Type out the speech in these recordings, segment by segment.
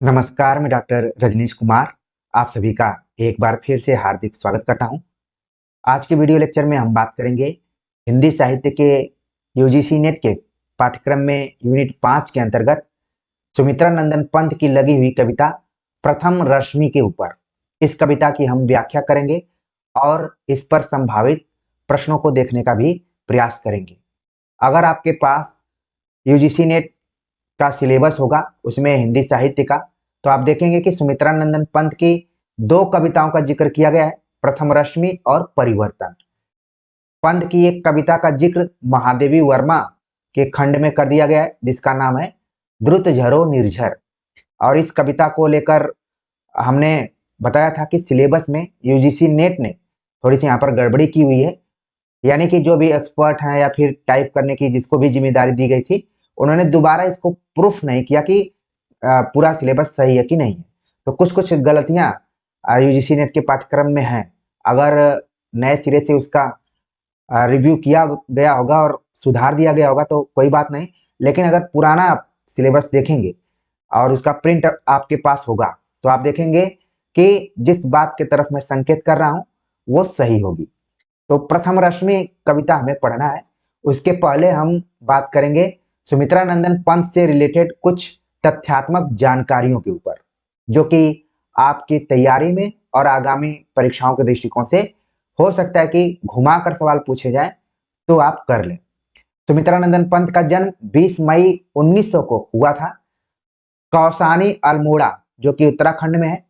नमस्कार, मैं डॉक्टर रजनीश कुमार आप सभी का एक बार फिर से हार्दिक स्वागत करता हूं। आज के वीडियो लेक्चर में हम बात करेंगे हिंदी साहित्य के यूजीसी नेट के पाठ्यक्रम में यूनिट 5 के अंतर्गत सुमित्रा नंदन पंत की लगी हुई कविता प्रथम रश्मि के ऊपर। इस कविता की हम व्याख्या करेंगे और इस पर संभावित प्रश्नों को देखने का भी प्रयास करेंगे। अगर आपके पास यूजीसी नेट का सिलेबस होगा उसमें हिंदी साहित्य का, तो आप देखेंगे कि सुमित्रा नंदन पंत की दो कविताओं का जिक्र किया गया है, प्रथम रश्मि और परिवर्तन। पंत की एक कविता का जिक्र महादेवी वर्मा के खंड में कर दिया गया है जिसका नाम है द्रुत झरो निर्झर। और इस कविता को लेकर हमने बताया था कि सिलेबस में यूजीसी नेट ने थोड़ी सी यहाँ पर गड़बड़ी की हुई है, यानी कि जो भी एक्सपर्ट हैं या फिर टाइप करने की जिसको भी जिम्मेदारी दी गई थी, उन्होंने दोबारा इसको प्रूफ नहीं किया कि पूरा सिलेबस सही है कि नहीं है। तो कुछ कुछ गलतियां यूजीसी नेट के पाठ्यक्रम में हैं। अगर नए सिरे से उसका रिव्यू किया गया होगा और सुधार दिया गया होगा तो कोई बात नहीं, लेकिन अगर पुराना आप सिलेबस देखेंगे और उसका प्रिंट आपके पास होगा तो आप देखेंगे कि जिस बात की तरफ मैं संकेत कर रहा हूँ वो सही होगी। तो प्रथम रश्मि कविता हमें पढ़ना है। उसके पहले हम बात करेंगे सुमित्रा नंदन पंत से रिलेटेड कुछ तथ्यात्मक जानकारियों के ऊपर, जो कि आपकी तैयारी में और आगामी परीक्षाओं के दृष्टिकोण से हो सकता है कि घुमाकर सवाल पूछे जाए तो आप कर लें। सुमित्रा नंदन पंत का जन्म 20 मई 1900 को हुआ था कौसानी अल्मोड़ा, जो कि उत्तराखंड में है।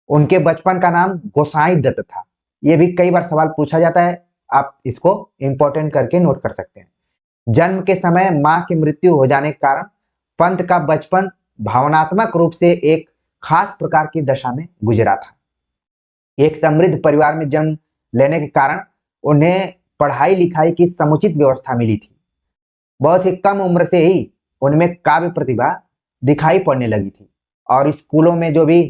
उनके बचपन का नाम गोसाई दत्त था। ये भी कई बार सवाल पूछा जाता है, आप इसको इंपॉर्टेंट करके नोट कर सकते हैं। जन्म के समय मां की मृत्यु हो जाने के कारण पंत का बचपन भावनात्मक रूप से एक खास प्रकार की दशा में गुजरा था। एक समृद्ध परिवार में जन्म लेने के कारण उन्हें पढ़ाई लिखाई की समुचित व्यवस्था मिली थी। बहुत ही कम उम्र से ही उनमें काव्य प्रतिभा दिखाई पड़ने लगी थी और स्कूलों में जो भी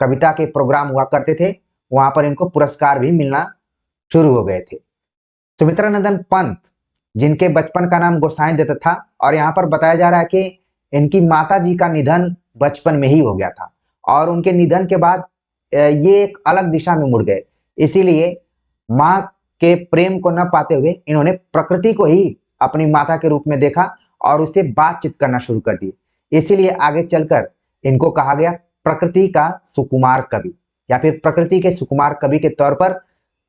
कविता के प्रोग्राम हुआ करते थे वहां पर इनको पुरस्कार भी मिलना शुरू हो गए थे। सुमित्रा नंदन पंत, जिनके बचपन का नाम गोसाई दत्त था, और यहाँ पर बताया जा रहा है कि इनकी माता जी का निधन बचपन में ही हो गया था और उनके निधन के बाद ये एक अलग दिशा में मुड़ गए। इसीलिए माँ के प्रेम को न पाते हुए इन्होंने प्रकृति को ही अपनी माता के रूप में देखा और उससे बातचीत करना शुरू कर दी। इसीलिए आगे चलकर इनको कहा गया प्रकृति का सुकुमार कवि या फिर प्रकृति के सुकुमार कवि के तौर पर।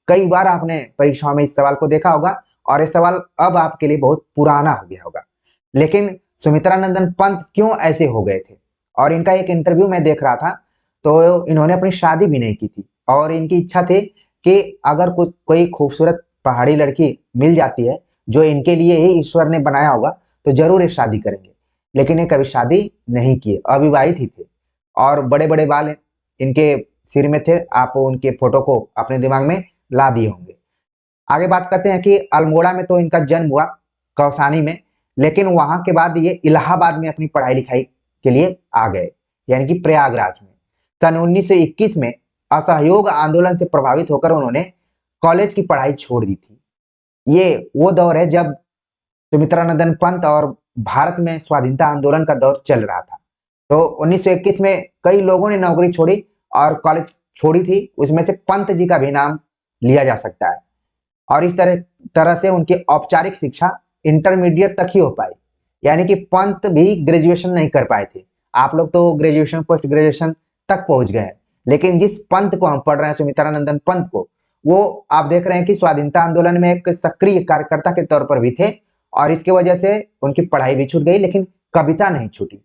कई बार आपने परीक्षाओं में इस सवाल को देखा होगा और ये सवाल अब आपके लिए बहुत पुराना हो गया होगा। लेकिन सुमित्रा नंदन पंत क्यों ऐसे हो गए थे? और इनका एक इंटरव्यू मैं देख रहा था तो इन्होंने अपनी शादी भी नहीं की थी और इनकी इच्छा थी कि अगर कोई खूबसूरत पहाड़ी लड़की मिल जाती है जो इनके लिए ही ईश्वर ने बनाया होगा तो जरूर ये शादी करेंगे। लेकिन ये कभी शादी नहीं किए, अविवाहित ही थे और बड़े बड़े बाल इनके सिर में थे। आप उनके फोटो को अपने दिमाग में ला दिए होंगे। आगे बात करते हैं कि अल्मोड़ा में तो इनका जन्म हुआ कौसानी में, लेकिन वहां के बाद ये इलाहाबाद में अपनी पढ़ाई लिखाई के लिए आ गए, यानी कि प्रयागराज में। सन 1921 में असहयोग आंदोलन से प्रभावित होकर उन्होंने कॉलेज की पढ़ाई छोड़ दी थी। ये वो दौर है जब सुमित्रा नंदन पंत और भारत में स्वाधीनता आंदोलन का दौर चल रहा था। तो 1921 में कई लोगों ने नौकरी छोड़ी और कॉलेज छोड़ी थी, उसमें से पंत जी का भी नाम लिया जा सकता है। और इस तरह से उनकी औपचारिक शिक्षा इंटरमीडिएट तक ही हो पाई, यानी कि पंत भी ग्रेजुएशन नहीं कर पाए थे। आप लोग तो ग्रेजुएशन पोस्ट ग्रेजुएशन तक पहुंच गए हैं, लेकिन जिस पंत को हम पढ़ रहे हैं सुमित्रा नंदन पंत को, वो आप देख रहे हैं कि स्वाधीनता आंदोलन में एक सक्रिय कार्यकर्ता के तौर पर भी थे और इसकी वजह से उनकी पढ़ाई भी छूट गई लेकिन कविता नहीं छूटी।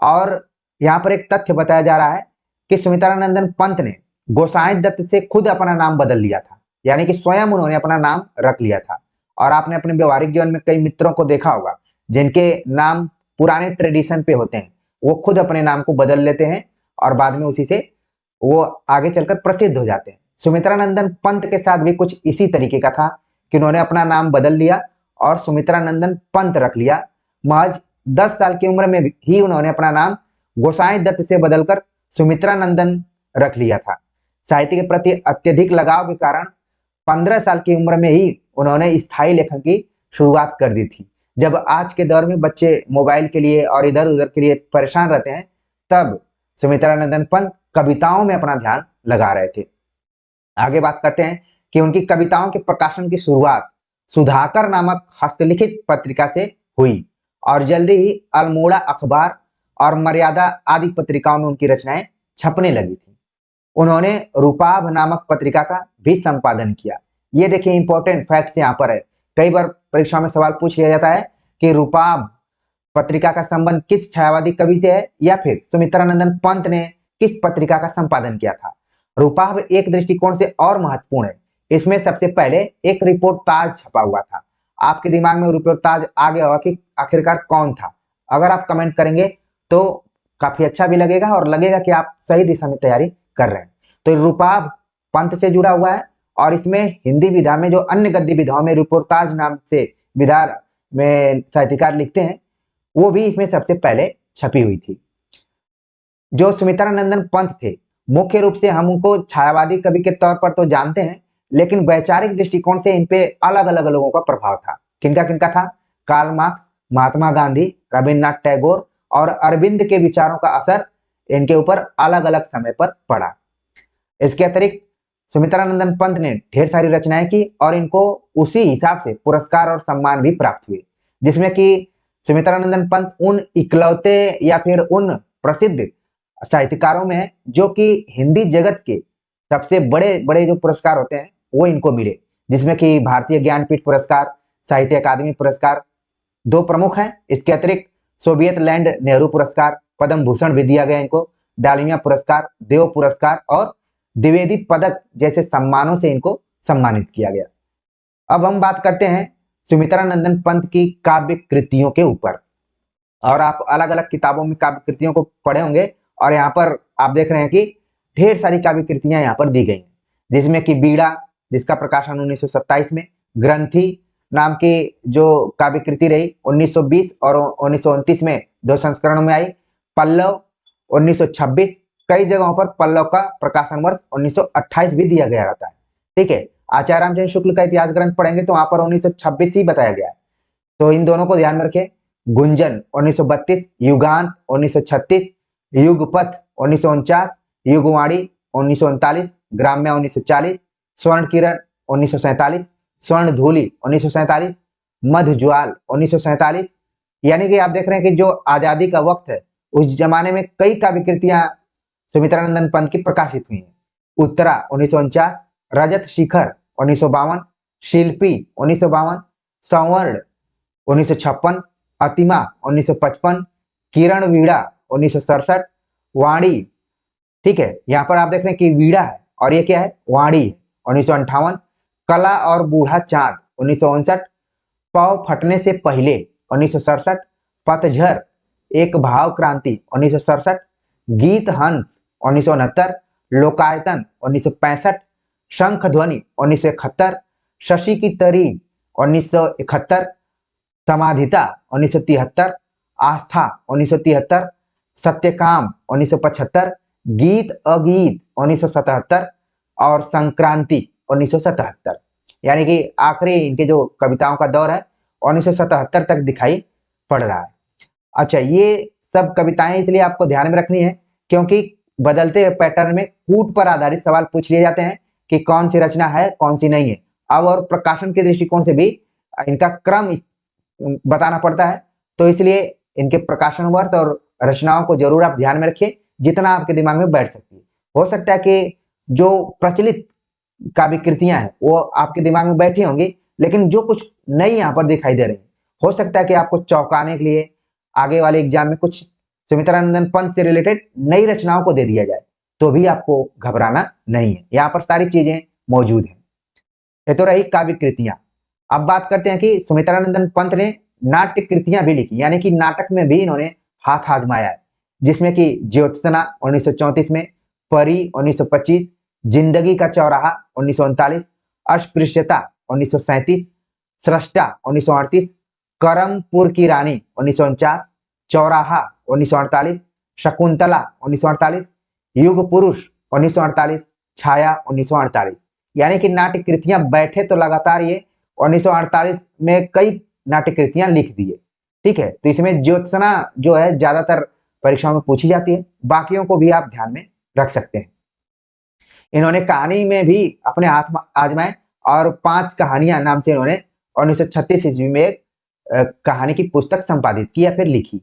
और यहाँ पर एक तथ्य बताया जा रहा है कि सुमित्रा नंदन पंत ने गोसाई दत्त से खुद अपना नाम बदल लिया था, यानी कि स्वयं उन्होंने अपना नाम रख लिया था। और आपने अपने व्यवहारिक जीवन में कई मित्रों को देखा होगा जिनके नाम पुराने ट्रेडिशन पे होते हैं, वो खुद अपने नाम को बदल लेते हैं और बाद में उसी से वो आगे चलकर प्रसिद्ध हो जाते हैं। सुमित्रा नंदन पंत के साथ भी कुछ इसी तरीके का था कि उन्होंने अपना नाम बदल लिया और सुमित्रा नंदन पंत रख लिया। महज 10 साल की उम्र में ही उन्होंने अपना नाम गोसाई दत्त से बदलकर सुमित्रा नंदन रख लिया था। साहित्य के प्रति अत्यधिक लगाव के कारण 15 साल की उम्र में ही उन्होंने स्थायी लेखन की शुरुआत कर दी थी। जब आज के दौर में बच्चे मोबाइल के लिए और इधर उधर के लिए परेशान रहते हैं, तब सुमित्रानंदन पंत कविताओं में अपना ध्यान लगा रहे थे। आगे बात करते हैं कि उनकी कविताओं के प्रकाशन की शुरुआत सुधाकर नामक हस्तलिखित पत्रिका से हुई और जल्दी ही अल्मोड़ा अखबार और मर्यादा आदि पत्रिकाओं में उनकी रचनाएं छपने लगी थी। उन्होंने रूपाभ नामक पत्रिका का भी संपादन किया। ये देखिए इंपॉर्टेंट फैक्ट्स यहाँ पर है, कई बार परीक्षा में सवाल पूछ लिया जाता है कि रूपाभ पत्रिका का संबंध किस छायावादी कवि से है या फिर सुमित्रानंदन पंत ने किस पत्रिका का संपादन किया था। रूपाभ एक दृष्टिकोण से और महत्वपूर्ण है। इसमें सबसे पहले एक रिपोर्ट ताज छपा हुआ था। आपके दिमाग में रिपोर्ट ताज आ गया होगा कि आखिरकार कौन था। अगर आप कमेंट करेंगे तो काफी अच्छा भी लगेगा और लगेगा कि आप सही दिशा में तैयारी कर रहे हैं। तो रूपाभ पंत से जुड़ा हुआ है और इसमें हिंदी विधा में जो अन्य गद्य विधाओं में रिपोर्टाज नाम से विधा में साहित्यकार लिखते हैं वो भी इसमें सबसे पहले छपी हुई थी। जो सुमित्रानंदन पंत थे मुख्य रूप से हम उनको छायावादी कवि के तौर पर तो जानते हैं, लेकिन वैचारिक दृष्टिकोण से इन पे अलग अलग लोगों का प्रभाव था। किनका किनका था? कार्ल मार्क्स, महात्मा गांधी, रविन्द्रनाथ टैगोर और अरविंद के विचारों का असर इनके ऊपर अलग अलग समय पर पड़ा। इसके अतिरिक्त सुमित्रानंदन पंत ने ढेर सारी रचनाएं की और इनको उसी हिसाब से पुरस्कार और सम्मान भी प्राप्त हुए, जिसमें कि सुमित्रानंदन पंत उन इकलौते या फिर उन प्रसिद्ध साहित्यकारों में है जो कि हिंदी जगत के सबसे बड़े बड़े जो पुरस्कार होते हैं वो इनको मिले, जिसमें कि भारतीय ज्ञानपीठ पुरस्कार, साहित्य अकादमी पुरस्कार दो प्रमुख हैं। इसके अतिरिक्त सोवियत लैंड नेहरू पुरस्कार, पद्म भूषण भी दिया गया इनको, डालमिया पुरस्कार, देव पुरस्कार और द्विवेदी पदक जैसे सम्मानों से इनको सम्मानित किया गया। अब हम बात करते हैं सुमित्रानंदन पंत की काव्य कृतियों के ऊपर। और आप अलग अलग किताबों में काव्य कृतियों को पढ़े होंगे और यहाँ पर आप देख रहे हैं कि ढेर सारी काव्य कृतियां यहाँ पर दी गई हैं, जिसमें कि बीड़ा जिसका प्रकाशन 1927 में, ग्रंथि नाम की जो काव्य कृति रही 1920 और 1929 में दो संस्करणों में आई, पल्लव 1926, कई जगहों पर पल्लव का प्रकाशन वर्ष 1928 भी दिया गया रहता है। ठीक है, आचार्य रामचंद्र शुक्ल का इतिहास ग्रंथ पढ़ेंगे तो वहां पर 1926 ही बताया गया है, तो इन दोनों को ध्यान में रखें। गुंजन 1932, युगांत 1936, युगपथ 1949, युगवाणी 1939, ग्राम्य 1940, स्वर्ण किरण 1947, स्वर्ण धूलि 1947, मधुज्वाल 1947। यानी कि आप देख रहे हैं कि जो आजादी का वक्त है उस जमाने में कई काव्य कृतियां सुमित्रानंदन पंत की प्रकाशित हुई हैं। उत्तरा 1949, रजत शिखर 1952, शिल्पी 1952, संवर्ण 1956, अतिमा 1955, किरण वीणा 1967, वाणी, ठीक है, यहाँ पर आप देख रहे हैं कि वीणा है और ये क्या है? वाणी 1958, कला और बूढ़ा चांद 1959, पौ फटने से पहले 1967, पतझर एक भाव क्रांति 1967, गीत हंस 1969, लोकायतन 1965, शंख ध्वनि 1971, शशि की तरी 1971, समाधिता 1973, आस्था 1973, सत्यकाम 1975, गीत अगीत 1977 और संक्रांति 1977। यानी कि आखिरी इनके जो कविताओं का दौर है 1977 तक दिखाई पड़ रहा है। अच्छा, ये सब कविताएं इसलिए आपको ध्यान में रखनी है क्योंकि बदलते हुए पैटर्न में कूट पर आधारित सवाल पूछ लिए जाते हैं कि कौन सी रचना है कौन सी नहीं है। अब और प्रकाशन के दृष्टिकोण से भी इनका क्रम बताना पड़ता है, तो इसलिए इनके प्रकाशन वर्ष और रचनाओं को जरूर आप ध्यान में रखिए जितना आपके दिमाग में बैठ सकती है। हो सकता है कि जो प्रचलित काव्य कृतियां हैं वो आपके दिमाग में बैठी होंगी, लेकिन जो कुछ नई यहाँ पर दिखाई दे रही है हो सकता है कि आपको चौंकाने के लिए आगे वाले एग्जाम में कुछ सुमित्रानंदन पंत से रिलेटेड नई रचनाओं को दे दिया जाए, तो भी आपको घबराना नहीं है, यहाँ पर सारी चीजें मौजूद हैं। ये तो रही काव्य कृतियां। अब बात करते हैं कि सुमित्रानंदन पंत ने नाट्य कृतियां भी लिखी, यानी कि नाटक में भी इन्होंने हाथ आजमाया है, जिसमें कि ज्योत्सना 1934 में, परी 1925, जिंदगी का चौराहा 1939, अस्पृश्यता 1937, सृष्टा 1938, करमपुर की रानी 1949, चौराहा 1948, शकुंतला 1948, युग पुरुष 1948, छाया 1948। यानी कि नाट्य कृतियां बैठे तो लगातार ये 1948 में कई नाट्य कृतियां लिख दिए। ठीक है, तो इसमें ज्योत्सना जो है ज्यादातर परीक्षाओं में पूछी जाती है, बाकियों को भी आप ध्यान में रख सकते हैं। इन्होंने कहानी में भी अपने हाथ आजमाए और 5 कहानियां नाम से इन्होंने 1936 ईस्वी में एक कहानी की पुस्तक संपादित की या फिर लिखी।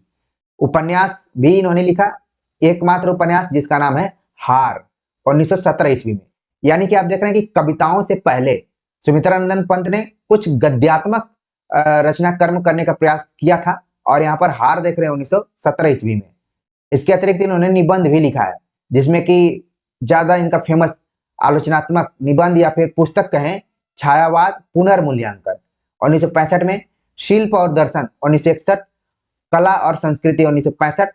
उपन्यास भी इन्होंने लिखा, एकमात्र उपन्यास जिसका नाम है हार, 1917 ईस्वी में। यानी कि आप देख रहे हैं कि कविताओं से पहले सुमित्रानंदन पंत ने कुछ गद्यात्मक रचना कर्म करने का प्रयास किया था, और यहाँ पर हार देख रहे हैं 1917 ईस्वी में। इसके अतिरिक्त इन्होंने निबंध भी लिखा है, जिसमें कि ज्यादा इनका फेमस आलोचनात्मक निबंध या फिर पुस्तक कहें, छायावाद पुनर्मूल्यांकन 1965 में, शिल्प और दर्शन 1961, कला और संस्कृति 1965,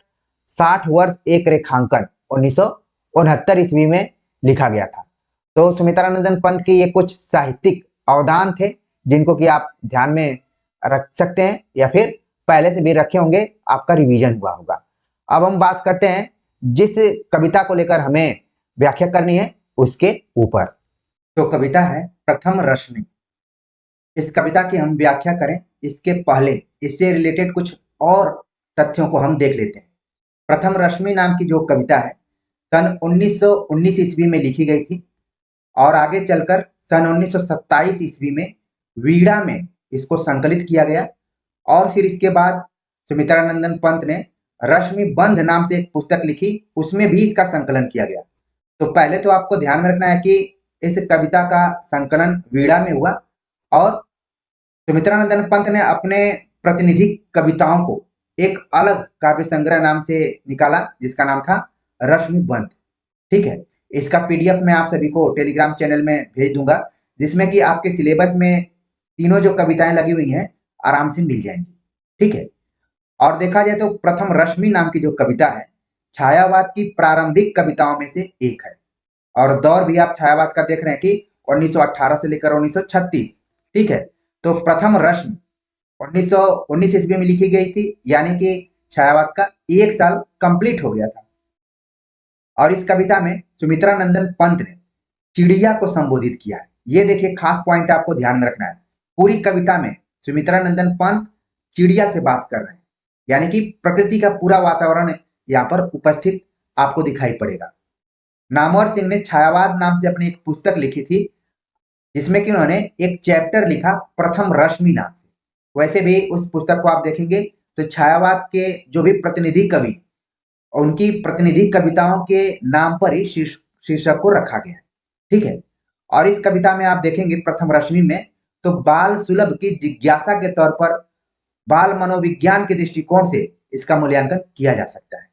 60 वर्ष एक रेखांकन 1969 ईस्वी में लिखा गया था। तो सुमित्रानंदन पंत के ये कुछ साहित्यिक अवदान थे, जिनको कि आप ध्यान में रख सकते हैं या फिर पहले से भी रखे होंगे, आपका रिवीजन हुआ होगा। अब हम बात करते हैं जिस कविता को लेकर हमें व्याख्या करनी है उसके ऊपर। तो कविता है प्रथम रश्मि। इस कविता की हम व्याख्या करें इसके पहले इससे रिलेटेड कुछ और तथ्यों को हम देख लेते हैं। प्रथम रश्मि नाम की जो कविता है सन 1919 ईस्वी में लिखी गई थी, और आगे चलकर सन 1927 ईस्वी में वीणा में इसको संकलित किया गया, और फिर इसके बाद सुमित्रानंदन पंत ने रश्मि बंध नाम से एक पुस्तक लिखी, उसमें भी इसका संकलन किया गया। तो पहले तो आपको ध्यान में रखना है कि इस कविता का संकलन वीणा में हुआ, और सुमित्रानंदन पंत ने अपने प्रतिनिधि कविताओं को एक अलग काव्य संग्रह नाम से निकाला, जिसका नाम था रश्मि बंध। ठीक है, इसका पीडीएफ मैं आप सभी को टेलीग्राम चैनल में भेज दूंगा, जिसमें कि आपके सिलेबस में तीनों जो कविताएं लगी हुई हैं आराम से मिल जाएंगी। ठीक है, और देखा जाए तो प्रथम रश्मि नाम की जो कविता है छायावाद की प्रारंभिक कविताओं में से एक है, और दौर भी आप छायावाद का देख रहे हैं कि 1918 से लेकर 1936। ठीक है, तो प्रथम रश्मि 1919 ईस्वी में लिखी गई थी, यानी कि छायावाद का 1 साल कंप्लीट हो गया था। और इस कविता में सुमित्रानंदन पंत ने चिड़िया को संबोधित किया है। ये देखिए खास पॉइंट आपको ध्यान में रखना है, पूरी कविता में सुमित्रानंदन पंत चिड़िया से बात कर रहे हैं, यानी कि प्रकृति का पूरा वातावरण यहाँ पर उपस्थित आपको दिखाई पड़ेगा। नामवर सिंह ने छायावाद नाम से अपनी एक पुस्तक लिखी थी, जिसमें कि उन्होंने एक चैप्टर लिखा प्रथम रश्मि नाम से। वैसे भी उस पुस्तक को आप देखेंगे तो छायावाद के जो भी प्रतिनिधि कवि, उनकी प्रतिनिधि कविताओं के नाम पर ही शीर्षक को रखा गया है। ठीक है, और इस कविता में आप देखेंगे प्रथम रश्मि में तो बाल सुलभ की जिज्ञासा के तौर पर बाल मनोविज्ञान के दृष्टिकोण से इसका मूल्यांकन किया जा सकता है।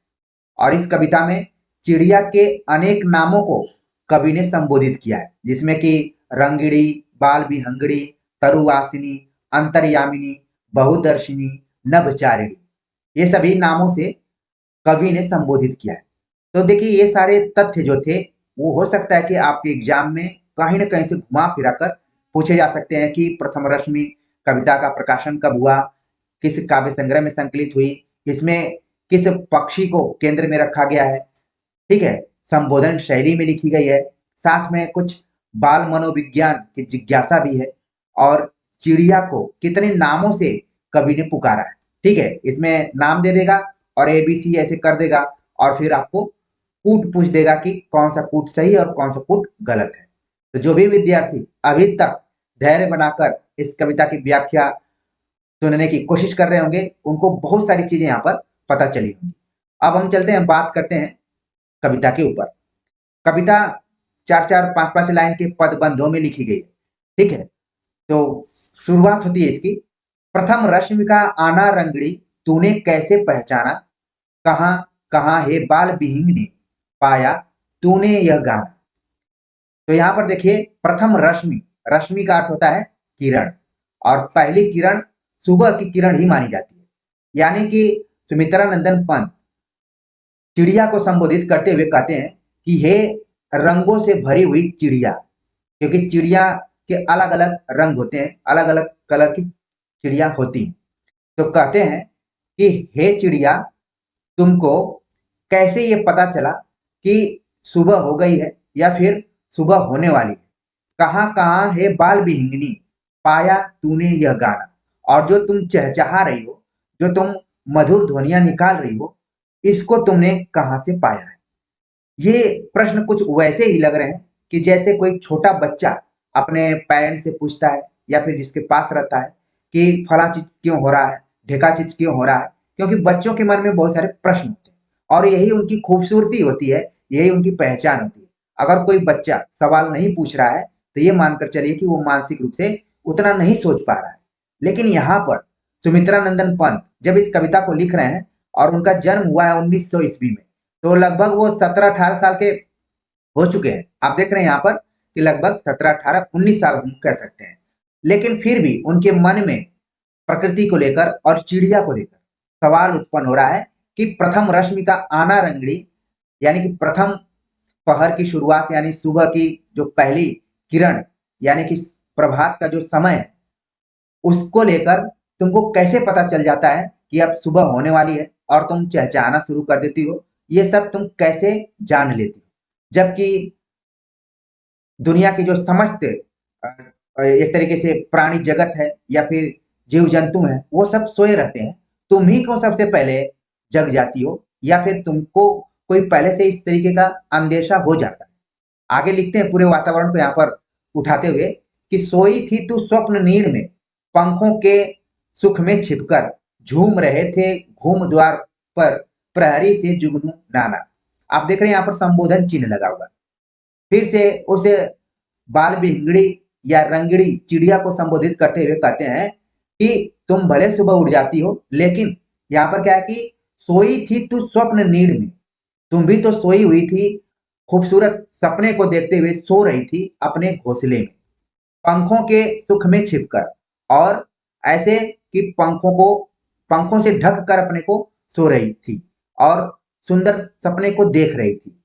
और इस कविता में चिड़िया के अनेक नामों को कवि ने संबोधित किया है, जिसमें कि रंगिणी, बाल विहंगड़ी, तरुवासिनी, अंतर्यामिनी, बहुदर्शिनी, नभचारिणी, ये सभी नामों से कवि ने संबोधित किया है। तो देखिए ये सारे तथ्य जो थे वो हो सकता है कि आपके एग्जाम में कहीं ना कहीं से घुमा फिरा कर पूछे जा सकते हैं कि प्रथम रश्मि कविता का प्रकाशन कब हुआ, किस काव्य संग्रह में संकलित हुई, इसमें किस पक्षी को केंद्र में रखा गया है। ठीक है, संबोधन शैली में लिखी गई है, साथ में कुछ बाल मनोविज्ञान की जिज्ञासा भी है, और चिड़िया को कितने नामों से कवि ने पुकारा है। ठीक है, इसमें नाम दे देगा और ABC ऐसे कर देगा, और फिर आपको कूट पूछ देगा कि कौन सा कूट सही और कौन सा कूट गलत है। तो जो भी विद्यार्थी अभी तक धैर्य बनाकर इस कविता की व्याख्या सुनने की कोशिश कर रहे होंगे, उनको बहुत सारी चीजें यहाँ पर पता चली होंगी। अब हम चलते हैं, बात करते हैं कविता के ऊपर। कविता 4-4, 5-5 लाइन के पदबंधों में लिखी गई है। ठीक है, तो शुरुआत होती है इसकी, प्रथम रश्मि का आना रंगड़ी तूने कैसे पहचाना, कहाँ कहाँ है बाल विहंगनी पाया तूने यह गाना। तो यहाँ पर देखिए प्रथम रश्मि, रश्मि का अर्थ होता है किरण, और पहली किरण सुबह की किरण ही मानी जाती है। यानी कि सुमित्रानंदन पंत चिड़िया को संबोधित करते हुए कहते हैं कि हे रंगों से भरी हुई चिड़िया, क्योंकि चिड़िया के अलग अलग रंग होते हैं, अलग अलग कलर की चिड़िया होती हैं। तो कहते हैं कि हे चिड़िया, तुमको कैसे ये पता चला कि सुबह हो गई है या फिर सुबह होने वाली है, कहाँ कहाँ है बाल विहंगनी पाया तूने यह गाना। और जो तुम चहचहा रही हो, जो तुम मधुर ध्वनियां निकाल रही हो, इसको तुमने कहाँ से पाया है? ये प्रश्न कुछ वैसे ही लग रहे हैं कि जैसे कोई छोटा बच्चा अपने पेरेंट्स से पूछता है या फिर जिसके पास रहता है कि फला चीज क्यों हो रहा है, ढेका चीज क्यों हो रहा है। क्योंकि बच्चों के मन में बहुत सारे प्रश्न होते हैं और यही उनकी खूबसूरती होती है, यही उनकी पहचान होती है। अगर कोई बच्चा सवाल नहीं पूछ रहा है तो ये मानकर चलिए कि वो मानसिक रूप से उतना नहीं सोच पा रहा है। लेकिन यहाँ पर सुमित्रा नंदन पंत जब इस कविता को लिख रहे हैं और उनका जन्म हुआ है 1900 ईस्वी में, तो लगभग वो 17-18 साल के हो चुके हैं। आप देख रहे हैं यहाँ पर कि लगभग 17-18-19 साल हम कह सकते हैं। लेकिन फिर भी उनके मन में प्रकृति को लेकर और चिड़िया को लेकर सवाल उत्पन्न हो रहा है कि प्रथम रश्मि का आना रंगड़ी, यानी कि प्रथम पहर की शुरुआत, यानी सुबह की जो पहली किरण, यानी कि प्रभात का जो समय है, उसको लेकर तुमको कैसे पता चल जाता है कि अब सुबह होने वाली है और तुम चहचहाना शुरू कर देती हो? ये सब तुम कैसे जान लेती हो? जबकि दुनिया की जो समस्त एक तरीके से प्राणी जगत है या फिर जीव जंतु हैं, वो सब सोए रहते हैं। तुम ही क्यों सबसे पहले जग जाती हो, या फिर तुमको कोई पहले से इस तरीके का अंदेशा हो जाता है? आगे लिखते हैं पूरे वातावरण को यहाँ पर उठाते हुए कि सोई थी तू स्वप्न नीड़ में, पंखों के सुख में छिपकर, झूम रहे थे घूम द्वार पर, प्रहरी से जुगनू नाना। आप देख रहे हैं यहाँ पर संबोधन चिन्ह लगा हुआ। फिर से उसे बाल बिहंगड़ी या रंगड़ी चिड़िया को संबोधित करते हुए कहते हैं कि तुम भले सुबह उठ जाती हो, लेकिन यहाँ पर क्या है कि सोई थी तू स्वप्न नीड़ में, तुम भी तो सोई हुई थी, खूबसूरत सपने को देखते हुए सो रही थी अपने घोंसले में, पंखों के सुख में छिपकर, और ऐसे कि पंखों से ढक कर अपने को सो रही थी और सुंदर सपने को देख रही थी।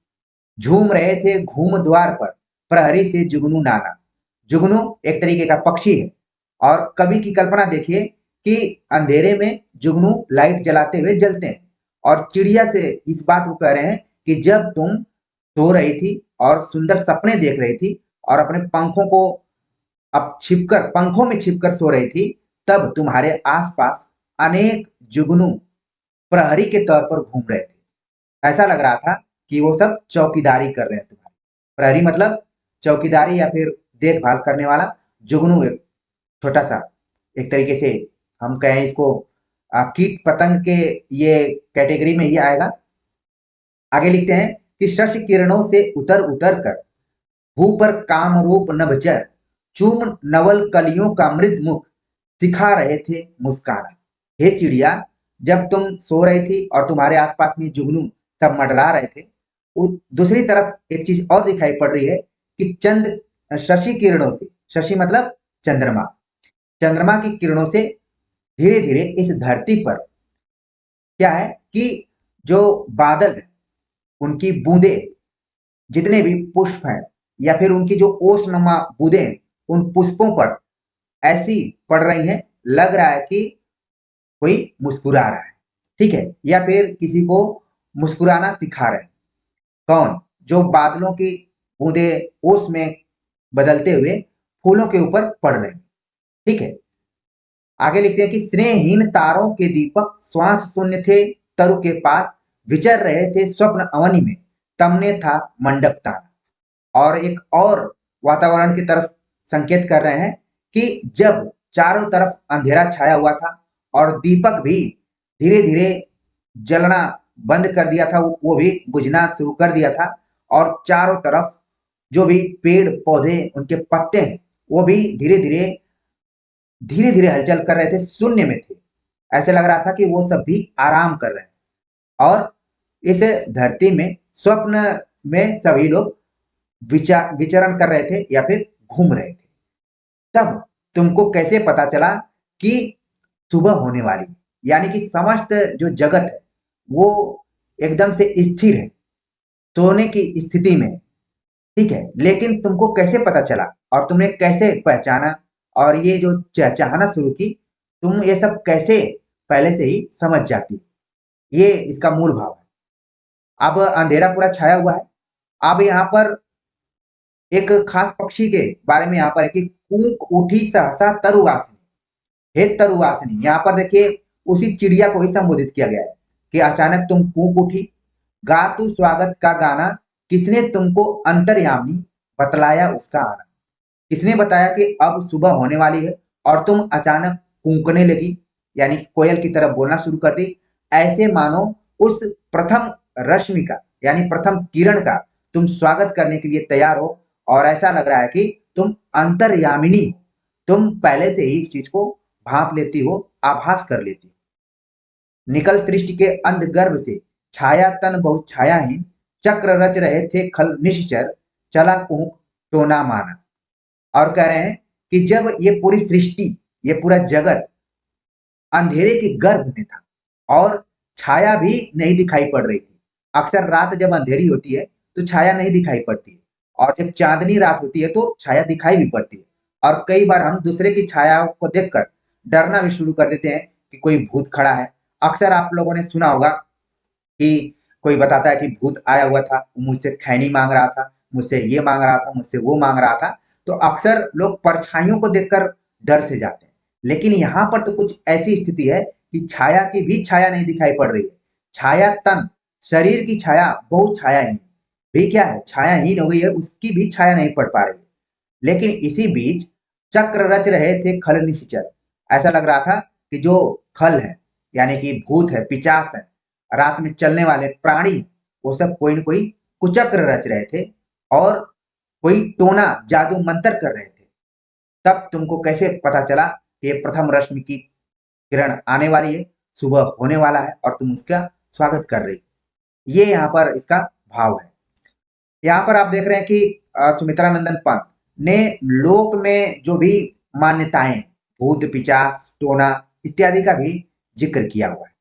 झूम रहे थे घूम द्वार पर, प्रहरी से जुगनू नाना। जुगनू एक तरीके का पक्षी है और कवि की कल्पना देखिए कि अंधेरे में जुगनू लाइट जलाते हुए जलते हैं और चिड़िया से इस बात को कह रहे हैं कि जब तुम सो रही थी और सुंदर सपने देख रही थी और अपने पंखों को अब छिपकर पंखों में छिपकर सो रही थी, तब तुम्हारे आसपास अनेक जुगनू प्रहरी के तौर पर घूम रहे थे। ऐसा लग रहा था कि वो सब चौकीदारी कर रहे हैं तुम्हारी। प्रहरी मतलब चौकीदारी या फिर देखभाल करने वाला, जुगनू एक छोटा सा एक तरीके से हम कहें इसको कीट पतंग के ये कैटेगरी में ही आएगा। आगे लिखते हैं कि शशि किरणों से उतर उतर कर, भू पर काम रूप नभचर, चूम नवल कलियों का मृद मुख, सिखा रहे थे मुस्काना। हे चिड़िया, जब तुम सो रही थी और तुम्हारे आसपास में जुगनू सब मंडरा रहे थे, दूसरी तरफ एक चीज और दिखाई पड़ रही है कि चंद शशि किरणों से, शशि मतलब चंद्रमा, चंद्रमा की किरणों से धीरे धीरे इस धरती पर क्या है कि जो बादल है उनकी बूंदे, जितने भी पुष्प हैं या फिर उनकी जो ओसनुमा बूंदे हैं, उन पुष्पों पर ऐसी पड़ रही हैं, लग रहा है कि कोई मुस्कुरा रहा है। ठीक है, या फिर किसी को मुस्कुराना सिखा रहे हैं। कौन? जो बादलों की बूंदे ओस में बदलते हुए फूलों के ऊपर पड़ रहे हैं। ठीक है, आगे लिखते हैं कि स्नेहहीन तारों के दीपक श्वास शून्य थे तरु के पार, विचर रहे थे स्वप्न अवनि में, तमने था मंडप तारा। और एक और वातावरण की तरफ संकेत कर रहे हैं कि जब चारों तरफ अंधेरा छाया हुआ था और दीपक भी धीरे धीरे जलना बंद कर दिया था, वो भी बुझना शुरू कर दिया था, और चारों तरफ जो भी पेड़ पौधे उनके पत्ते हैं वो भी धीरे धीरे हलचल कर रहे थे, शून्य में थे। ऐसे लग रहा था कि वो सब भी आराम कर रहे हैं और इस धरती में स्वप्न में सभी लोग विचरण कर रहे थे या फिर घूम रहे थे। तब तुमको कैसे पता चला कि सुबह होने वाली, यानी कि समस्त जो जगत है वो एकदम से स्थिर है, सोने की स्थिति में। ठीक है, लेकिन तुमको कैसे पता चला और तुमने कैसे पहचाना और ये जो चहचहाना शुरू की, तुम ये सब कैसे पहले से ही समझ जाती? ये इसका मूल भाव है। अब अंधेरा पूरा छाया हुआ है। अब यहाँ पर एक खास पक्षी के बारे में यहाँ पर है कि कूक उठी सहसा तरुवासिनी, हे तरुवासिनी। यहाँ पर देखिए उसी चिड़िया को ही संबोधित किया गया है कि अचानक तुम कूक उठी। गा तू स्वागत का गाना, किसने तुमको अंतर्यामी बतलाया उसका आना। किसने बताया कि अब सुबह होने वाली है और तुम अचानक कूकने लगी, यानी कि कोयल की तरह बोलना शुरू कर दी। ऐसे मानो उस प्रथम रश्मि का, यानी प्रथम किरण का तुम स्वागत करने के लिए तैयार हो, और ऐसा लग रहा है कि तुम अंतर्यामिनी हो। तुम पहले से ही इस चीज को भांप लेती हो, आभास कर लेती हो। निकल सृष्टि के अंधगर्भ से, छाया तन बहुत छायाहीन, चक्र रच रहे थे खल निश्चर, चला कूक टोना माना। और कह रहे हैं कि जब ये पूरी सृष्टि, ये पूरा जगत अंधेरे के गर्भ में था और छाया भी नहीं दिखाई पड़ रही थी। अक्सर रात जब अंधेरी होती है तो छाया नहीं दिखाई पड़ती है, और जब चांदनी रात होती है तो छाया दिखाई भी पड़ती है। और कई बार हम दूसरे की छाया को देखकर डरना भी शुरू कर देते हैं कि कोई भूत खड़ा है। अक्सर आप लोगों ने सुना होगा कि कोई बताता है कि भूत आया हुआ था, मुझसे खैनी मांग रहा था, मुझसे ये मांग रहा था, मुझसे वो मांग रहा था। तो अक्सर लोग परछाइयों को देखकर डर से जाते हैं। लेकिन यहाँ पर तो कुछ ऐसी स्थिति है कि छाया की भी छाया नहीं दिखाई पड़ रही है। छाया तन, शरीर की छाया बहुत छायाहीन भी क्या है, छायाहीन हो गई है, उसकी भी छाया नहीं पड़ पा रही है। लेकिन इसी बीच चक्र रच रहे थे खल निश्चर। ऐसा लग रहा था कि जो खल है, यानी कि भूत है, पिचास है, रात में चलने वाले प्राणी, वो सब कोई न कोई कुचक्र रच रहे थे और कोई टोना जादू मंत्र कर रहे थे। तब तुमको कैसे पता चला कि ये प्रथम रश्मि की किरण आने वाली है, सुबह होने वाला है और तुम उसका स्वागत कर रही। ये यहाँ पर इसका भाव है। यहाँ पर आप देख रहे हैं कि सुमित्रा नंदन पंत ने लोक में जो भी मान्यताएं, भूत पिचास टोना इत्यादि का भी जिक्र किया हुआ है।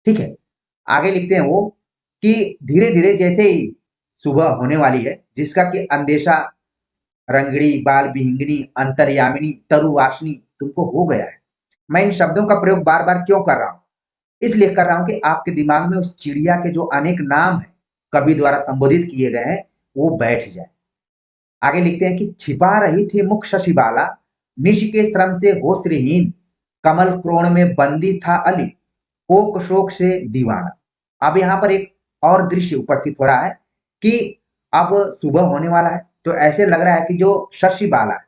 ठीक है, आगे लिखते हैं वो कि धीरे धीरे जैसे ही सुबह होने वाली है, जिसका कि अंदेशा रंगड़ी बाल विहिंगिनी अंतर्यामिनी तरुवासिनी तुमको हो गया है। मैं इन शब्दों का प्रयोग बार बार क्यों कर रहा हूं? इसलिए कर रहा हूं कि आपके दिमाग में उस चिड़िया के जो अनेक नाम है, कवि द्वारा संबोधित किए गए हैं, वो बैठ जाए। आगे लिखते हैं कि छिपा रही थी मुख शशिबाला, निश के श्रम से होशहीन, कमल क्रोण में बंदी था अली, कोक शोक से दीवाना। अब यहाँ पर एक और दृश्य उपस्थित हो रहा है कि अब सुबह होने वाला है, तो ऐसे लग रहा है कि जो शशि बाला है,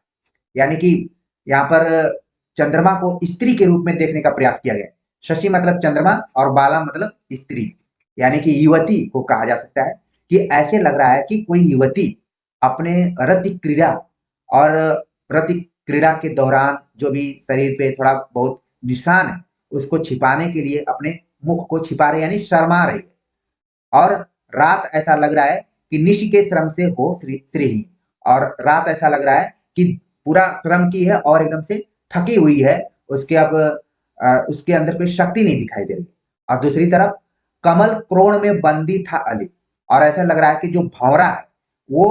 यानी कि यहाँ पर चंद्रमा को स्त्री के रूप में देखने का प्रयास किया गया। शशि मतलब चंद्रमा और बाला मतलब स्त्री, यानी कि युवती को कहा जा सकता है। कि ऐसे लग रहा है कि कोई युवती अपने रति क्रीड़ा और रति क्रीड़ा के दौरान जो भी शरीर पे थोड़ा बहुत निशान है, उसको छिपाने के लिए अपने मुख को छिपा रही, यानी शर्मा रही है। और रात ऐसा लग रहा है कि निश के श्रम से हो श्री, और रात ऐसा लग रहा है कि पूरा श्रम की है और एकदम से थकी हुई है, उसके अब उसके अंदर कोई शक्ति नहीं दिखाई दे रही। और दूसरी तरफ कमल क्रोण में बंदी था अली, और ऐसा लग रहा है कि जो भंवरा है वो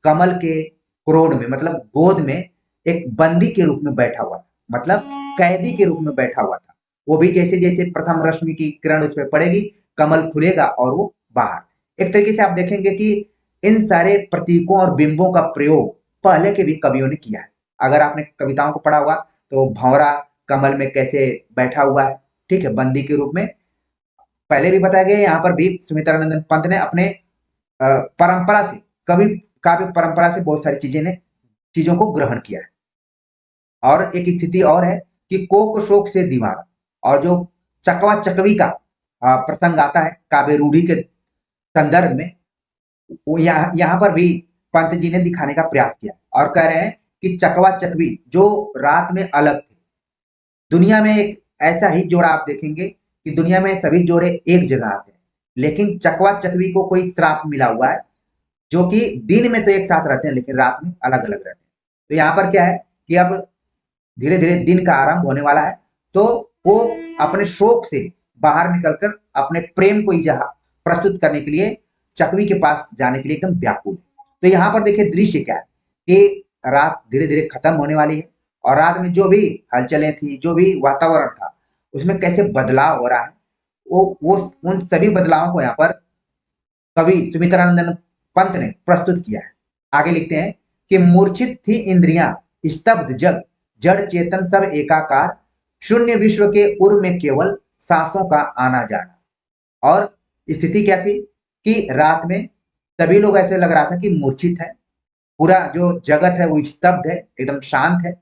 कमल के क्रोध में, मतलब गोद में एक बंदी के रूप में बैठा हुआ था, मतलब कैदी के रूप में बैठा हुआ था। वो भी जैसे जैसे प्रथम रश्मि की किरण उस पर पड़ेगी, कमल खुलेगा और वो बाहर। एक तरीके से आप देखेंगे कि इन सारे प्रतीकों और बिंबों का प्रयोग पहले के भी कवियों ने किया है। अगर आपने कविताओं को पढ़ा होगा तो भंवरा कमल में कैसे बैठा हुआ है, ठीक है, बंदी के रूप में, पहले भी बताया गया। यहाँ पर भी सुमित्रानंदन पंत ने अपने परंपरा से, कवि काव्य परंपरा से बहुत सारी चीजों को ग्रहण किया है। और एक स्थिति और है कि कोक शोक से दीवाना, और जो चकवा चकवी का प्रसंग आता है काव्य रूढ़ी के संदर्भ में, वो यहाँ पर भी पंत जी ने दिखाने का प्रयास किया और कह रहे हैं कि चकवा चकवी जो रात में अलग थे। दुनिया में एक ऐसा ही जोड़ा आप देखेंगे कि दुनिया में सभी जोड़े एक जगह आते हैं, लेकिन चकवा चकवी को कोई श्राप मिला हुआ है, जो कि दिन में तो एक साथ रहते हैं लेकिन रात में अलग अलग रहते हैं। तो यहाँ पर क्या है कि अब धीरे धीरे दिन का आरंभ होने वाला है, तो वो अपने शोक से बाहर निकलकर अपने प्रेम को इजहार प्रस्तुत करने के लिए चकवी के पास जाने के लिए एकदम व्याकुल है। तो यहाँ पर देखिए दृश्य क्या है कि रात धीरे धीरे खत्म होने वाली है, और रात में जो भी हलचलें थी, जो भी वातावरण था, उसमें कैसे बदलाव हो रहा है, वो उन सभी बदलावों को यहाँ पर कवि सुमित्रानंदन पंत ने प्रस्तुत किया है। आगे लिखते हैं कि मूर्छित थी इंद्रियां, स्तब्ध जग, जड़ चेतन सब एकाकार, शून्य विश्व के उर में केवल सांसों का आना जाना। और स्थिति क्या थी कि रात में सभी लोग ऐसे लग रहा था कि मूर्छित है, पूरा जो जगत है वो स्तब्ध है, एकदम शांत है।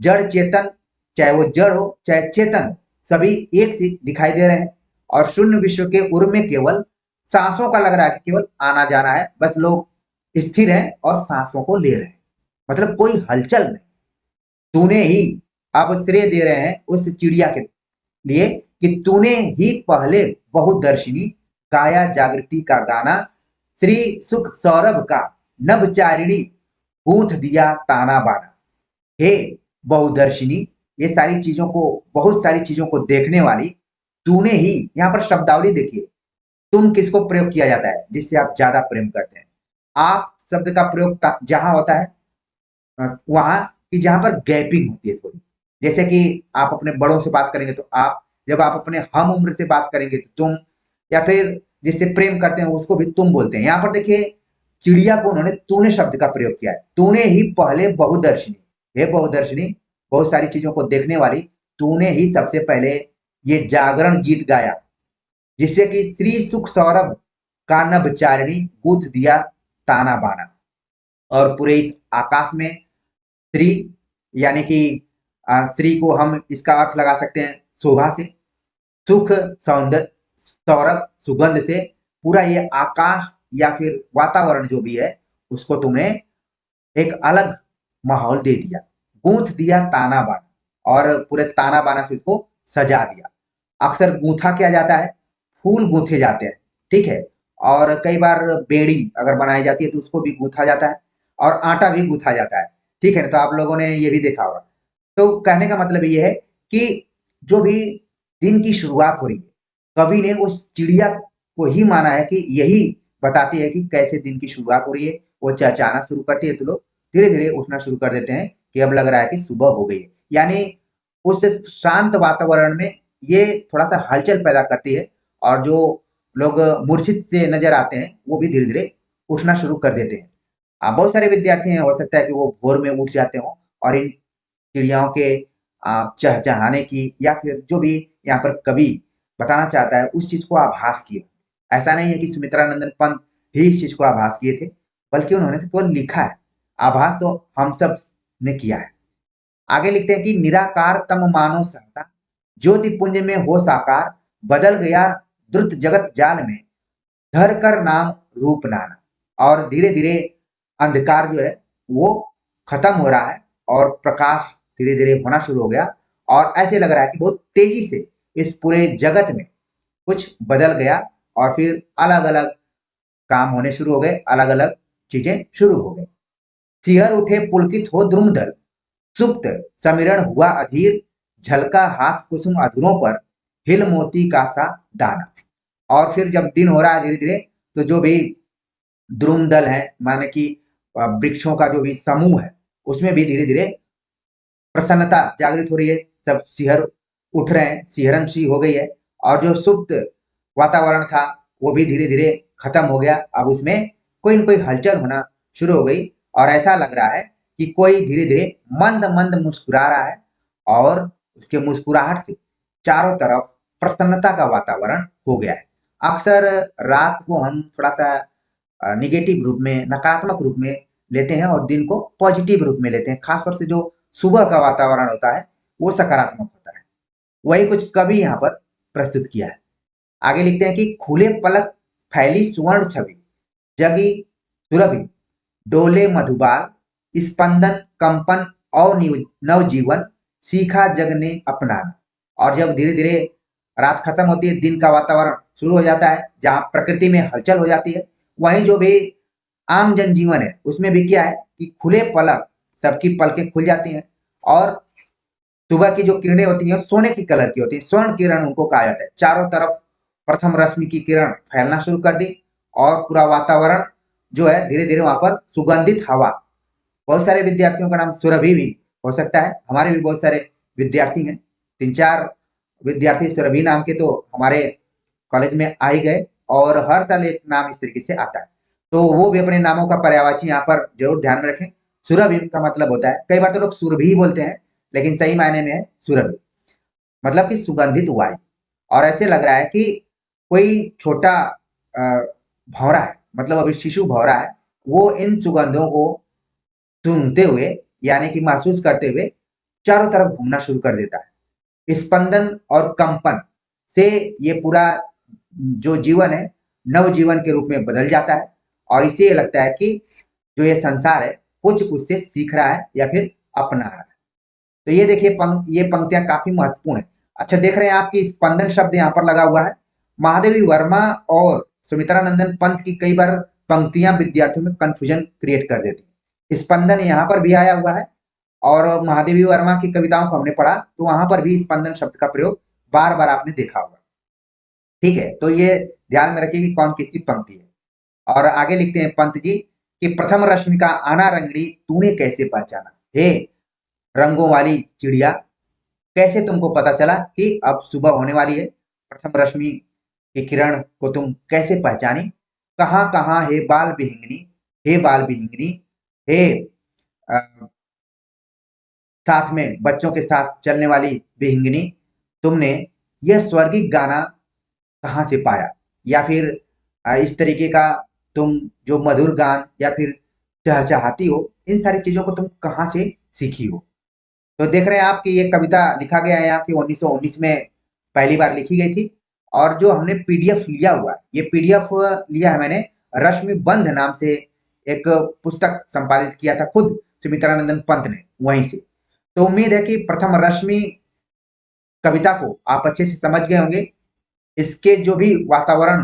जड़ चेतन, चाहे वो जड़ हो चाहे चेतन हो, सभी एक सी दिखाई दे रहे हैं। और शून्य विश्व के उर में केवल सांसों का लग रहा है कि केवल आना जाना है, बस लोग स्थिर हैं और सांसों को ले रहे हैं, मतलब कोई हलचल नहीं। तूने ही अब श्रेय दे रहे हैं उस चिड़िया के लिए कि तूने ही पहले बहुदर्शिनी गाया जागृति का गाना, श्री सुख सौरभ का नभचारिणी गूंथ दिया ताना बाना। हे बहुदर्शिनी, ये सारी चीजों को, बहुत सारी चीजों को देखने वाली, तूने ही, यहाँ पर शब्दावली देखिए, तुम किसको प्रयोग किया जाता है जिससे आप ज्यादा प्रेम करते हैं। आप शब्द का प्रयोग जहां होता है वहां कि जहां पर गैपिंग होती है थोड़ी, जैसे कि आप अपने बड़ों से बात करेंगे तो आप, जब आप अपने हम उम्र से बात करेंगे तो तुम, या फिर जिससे प्रेम करते हैं उसको भी तुम बोलते हैं। यहाँ पर देखिए चिड़िया को उन्होंने तूने शब्द का प्रयोग किया है। तूने ही पहले बहुदर्शिनी, हे बहुदर्शिनी, बहुत सारी चीजों को देखने वाली, तूने ही सबसे पहले ये जागरण गीत गाया जिससे कि श्री सुख सौरभ का नभचारिणी गूंथ दिया ताना बाना। और पूरे इस आकाश में श्री, यानी कि श्री को हम इसका अर्थ लगा सकते हैं शोभा से, सुख सौंदर्य, सौरभ सुगंध से, पूरा ये आकाश या फिर वातावरण जो भी है उसको तुमने एक अलग माहौल दे दिया, गूंथ दिया ताना बाना, और पूरे ताना बाना से उसको सजा दिया। अक्सर गूंथा किया जाता है, फूल गूंथे जाते हैं, ठीक है, और कई बार बेड़ी अगर बनाई जाती है तो उसको भी गूंथा जाता है, और आटा भी गूंथा जाता है, ठीक है ना। तो आप लोगों ने ये भी देखा होगा। तो कहने का मतलब ये है कि जो भी दिन की शुरुआत हो रही है, कवि ने उस चिड़िया को ही माना है कि यही बताती है कि कैसे दिन की शुरुआत हो रही है। वो चहचहाना शुरू करती है तो लोग धीरे धीरे उठना शुरू कर देते हैं कि अब लग रहा है कि सुबह हो गई है। यानी उस शांत वातावरण में ये थोड़ा सा हलचल पैदा करती है, और जो लोग मूर्छित से नजर आते हैं वो भी धीरे धीरे उठना शुरू कर देते हैं। बहुत सारे विद्यार्थी हैं, हो सकता है कि वो भोर में उठ जाते हों और इन चिड़ियाओं के चहचहाने की, या फिर जो भी यहाँ पर कवि बताना चाहता है उस चीज को आभास किए। ऐसा नहीं है कि सुमित्रानंदन पंत ही इस चीज को आभास किए थे, बल्कि उन्होंने तो केवल लिखा है, आभास तो हम सब ने किया है। आगे लिखते हैं कि निराकार तम मानो सहसा, ज्योति पुंज में हो साकार, बदल गया द्रुत जगत जाल में, धर कर नाम रूप नाना। और धीरे धीरे अंधकार जो है वो खत्म हो रहा है और प्रकाश धीरे धीरे होना शुरू हो गया, और ऐसे लग रहा है कि बहुत तेजी से इस पूरे जगत में कुछ बदल गया, और फिर अलग अलग काम होने शुरू हो गए, अलग अलग चीजें शुरू हो गई। सिहर उठे पुलकित हो द्रुमदल, सुप्त समिरण हुआ अधीर, झलका हास कुसुम अधरों पर, हिल मोती का सा दाना। और फिर जब दिन हो रहा है धीरे धीरे, तो जो भी द्रुमदल है, माने कि वृक्षों का जो भी समूह है, उसमें भी धीरे धीरे प्रसन्नता जागृत हो रही है, सब सिहर उठ रहे हैं, सिहरन सी हो गई है, और जो सुप्त वातावरण था वो भी धीरे धीरे खत्म हो गया। अब उसमें कोई न कोई हलचल होना शुरू हो गई, और ऐसा लग रहा है कि कोई धीरे धीरे मंद मंद मुस्कुरा रहा है, और उसके मुस्कुराहट से चारों तरफ प्रसन्नता का वातावरण हो गया है। अक्सर रात को हम थोड़ा सा निगेटिव रूप में, नकारात्मक रूप में लेते हैं, और दिन को पॉजिटिव रूप में लेते हैं। खासतौर से जो सुबह का वातावरण होता है वो सकारात्मक होता है। वही कुछ कवि यहाँ पर प्रस्तुत किया है। आगे लिखते हैं कि खुले पलक फैली सुवर्ण छवि, जगी सुरभि डोले मधुबाल, स्पंदन कंपन और नवजीवन, सीखा जग ने अपनाना। और जब धीरे धीरे रात खत्म होती है, दिन का वातावरण शुरू हो जाता है, जहां प्रकृति में हलचल हो जाती है, वहीं जो भी आम जनजीवन है उसमें भी क्या है कि खुले पलक, सबकी पलकें खुल जाती हैं, और सुबह की जो किरणें होती हैं सोने की कलर की होती है, स्वर्ण किरण उनको कहा जाता है। चारों तरफ प्रथम रश्मि की किरण फैलना शुरू कर दी, और पूरा वातावरण जो है धीरे धीरे वहां पर सुगंधित हवा। बहुत सारे विद्यार्थियों का नाम सुरभि भी हो सकता है, हमारे भी बहुत सारे विद्यार्थी हैं, 3-4 विद्यार्थी सुरभि नाम के तो हमारे कॉलेज में आ ही गए, और हर साल एक नाम इस तरीके से आता है। तो वो भी अपने नामों का पर्यायवाची यहाँ पर जरूर ध्यान में रखें। सुरभि का मतलब होता है, कई बार तो लोग सुरभि ही बोलते हैं, लेकिन सही मायने में है सुरभि, मतलब कि सुगंधित वायु। और ऐसे लग रहा है कि कोई छोटा भौरा है, मतलब अभी शिशु भौरा है, वो इन सुगंधों को सूंघते हुए यानी कि महसूस करते हुए चारों तरफ घूमना शुरू कर देता है। स्पंदन और कंपन से ये पूरा जो जीवन है नवजीवन के रूप में बदल जाता है और इसे ये लगता है कि जो ये संसार है कुछ से सीख रहा है या फिर अपना रहा है। तो ये देखिए ये पंक्तियां काफी महत्वपूर्ण है। अच्छा, देख रहे हैं आपकी स्पंदन शब्द यहाँ पर लगा हुआ है। महादेवी वर्मा और सुमित्रा नंदन पंत की कई बार पंक्तियां विद्यार्थियों में कंफ्यूजन क्रिएट कर देती है। स्पंदन यहाँ पर भी आया हुआ है और महादेवी वर्मा की कविताओं को हमने पढ़ा तो वहां पर भी स्पंदन शब्द का प्रयोग बार बार आपने देखा होगा। ठीक है, तो ये ध्यान में रखिए कि कौन किसकी पंक्ति है। और आगे लिखते हैं पंत जी कि प्रथम रश्मि का आना रंगड़ी तूने कैसे पहचाना, हे रंगों वाली चिड़िया, कैसे तुमको पता चला कि अब सुबह होने वाली है। प्रथम रश्मि की किरण को तुम कैसे पहचानी। कहाँ कहाँ हे बाल विहिंगनी, हे बाल विहिंगनी, हे साथ में बच्चों के साथ चलने वाली विहिंगनी, तुमने यह स्वर्गिक गाना कहाँ से पाया, या फिर इस तरीके का तुम जो मधुर गान या फिर चहचहाती हो, इन सारी चीजों को तुम कहाँ से सीखी हो। तो देख रहे हैं आप कि ये कविता लिखा गया है यहाँ की 1919 में पहली बार लिखी गई थी। और जो हमने पीडीएफ लिया हुआ है, ये पीडीएफ लिया है मैंने रश्मि बंध नाम से एक पुस्तक संपादित किया था खुद सुमित्रानंदन पंत ने वहीं से। तो उम्मीद है कि प्रथम रश्मि कविता को आप अच्छे से समझ गए होंगे। इसके जो भी वातावरण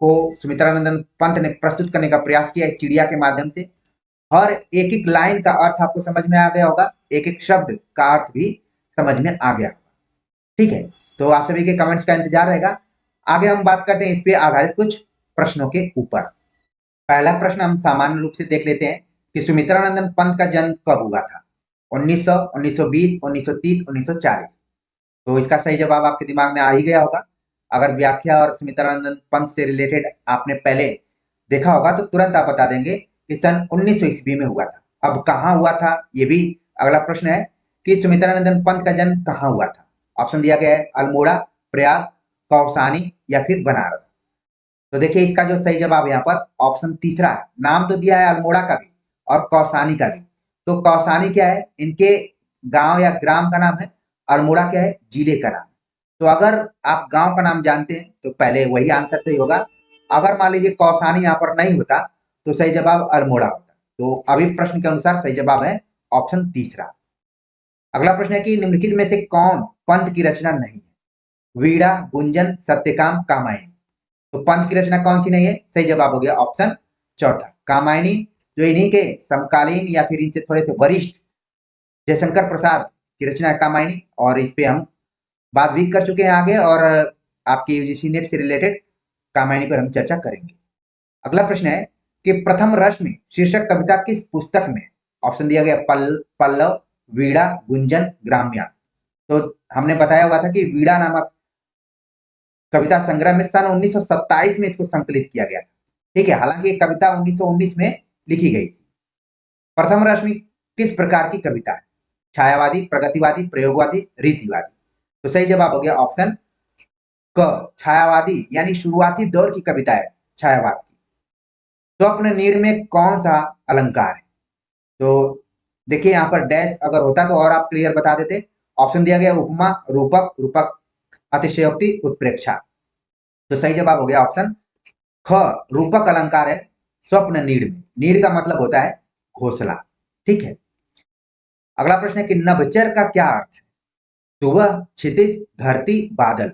को सुमित्रानंदन पंत ने प्रस्तुत करने का प्रयास किया है चिड़िया के माध्यम से। हर एक एक लाइन का अर्थ आपको समझ में आ गया होगा, एक एक शब्द का अर्थ भी समझ में आ गया होगा। ठीक है, तो आप सभी के कमेंट्स का इंतजार रहेगा। आगे हम बात करते हैं इस पे आधारित कुछ प्रश्नों के ऊपर। पहला प्रश्न हम सामान्य रूप से देख लेते हैं कि सुमित्रानंदन पंत का जन्म कब हुआ था। 1900, 1920, 1930, 1940। तो इसका सही जवाब आपके दिमाग में आ ही गया होगा। अगर व्याख्या और सुमित्रानंदन पंत से रिलेटेड आपने पहले देखा होगा तो तुरंत आप बता देंगे कि सन 1900 ईस्वी में हुआ था। अब कहाँ हुआ था, ये भी अगला प्रश्न है कि सुमित्रानंदन पंत का जन्म कहाँ हुआ था। ऑप्शन दिया गया है अल्मोड़ा, प्रयाग, कौसानी या फिर बनारस। तो देखिए इसका जो सही जवाब यहाँ पर ऑप्शन तीसरा है। नाम तो दिया है अल्मोड़ा का भी और कौसानी का भी। तो कौसानी क्या है, इनके गांव या ग्राम का नाम है। अल्मोड़ा क्या है, जिले का नाम। तो अगर आप गांव का नाम जानते हैं तो पहले वही आंसर सही होगा। अगर मान लीजिए कौसानी यहाँ पर नहीं होता तो सही जवाब अल्मोड़ा होता। तो अभी प्रश्न के अनुसार सही जवाब है ऑप्शन तीसरा। अगला प्रश्न है कि निम्नलिखित में से कौन पंत की रचना नहीं है। वीणा, गुंजन, सत्यकाम, कामायनी। तो पंत की रचना कौन सी नहीं है, सही जवाब हो गया ऑप्शन चौथा कामायनी, जो इन्हीं के समकालीन या फिर इनसे थोड़े से वरिष्ठ जयशंकर प्रसाद की रचना है कामायनी। और इस पे हम बात भी कर चुके हैं आगे और आपके यूजीसी नेट से रिलेटेड कामायनी पर हम चर्चा करेंगे। अगला प्रश्न है कि प्रथम रश्मि शीर्षक कविता किस पुस्तक में। ऑप्शन दिया गया पल्लव, वीणा, गुंजन, ग्राम्या। तो हमने बताया हुआ था कि वीणा नामक कविता संग्रह में सन 1927 में इसको संकलित किया गया था। ठीक है, हालांकि कविता 1919 में लिखी गई थी। प्रथम रश्मि किस प्रकार की कविता है, छायावादी, प्रगतिवादी, प्रयोगवादी, रीतिवादी। तो सही जवाब हो गया ऑप्शन क, छायावादी, यानी शुरुआती दौर की कविता है छायावाद की। स्वप्न नीड़ में कौन सा अलंकार है। तो देखिए यहाँ पर डैश अगर होता तो और आप क्लियर बता देते। ऑप्शन दिया गया उपमा, रूपक, रूपक अतिशयोक्ति, उत्प्रेक्षा। तो सही जवाब हो गया ऑप्शन ख, रूपक अलंकार है स्वप्न नीड़ में। नीड़ का मतलब होता है घोंसला। ठीक है, अगला प्रश्न है कि नभचर का क्या अर्थ है। सुबह, क्षितिज, धरती, बादल।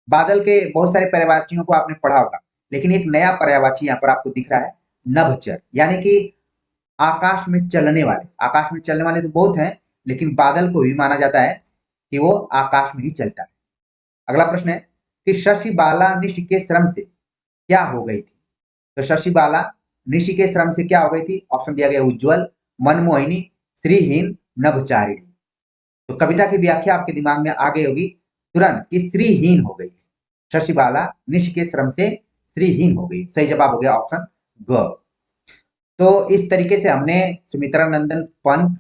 बादल के बहुत सारे पर्यायवाचियों को आपने पढ़ा होगा, लेकिन एक नया पर्यायवाची यहाँ पर आपको दिख रहा है नभचर, यानी कि आकाश में चलने वाले। आकाश में चलने वाले तो बहुत हैं, लेकिन बादल को भी माना जाता है कि वो आकाश में ही चलता है। अगला प्रश्न है कि शशि बाला निशि के श्रम से क्या हो गई थी। तो शशि बाला निशि के श्रम से क्या हो गई थी। ऑप्शन दिया गया उज्जवल, मनमोहिनी, श्रीहीन, नभचारिणी। तो कविता की व्याख्या आपके दिमाग में आ गई होगी तुरंत कि श्रीहीन हो गई। शशि बाला निशि के श्रम से श्रीहीन हो गई। सही जवाब हो गया ऑप्शन ग। तो इस तरीके से हमने सुमित्रानंदन पंत,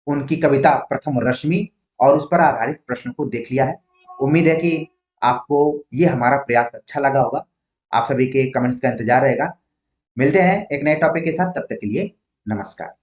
उनकी कविता प्रथम रश्मि और उस पर आधारित प्रश्न को देख लिया है। उम्मीद है कि आपको ये हमारा प्रयास अच्छा लगा होगा। आप सभी के कमेंट्स का इंतजार रहेगा। मिलते हैं एक नए टॉपिक के साथ, तब तक के लिए नमस्कार।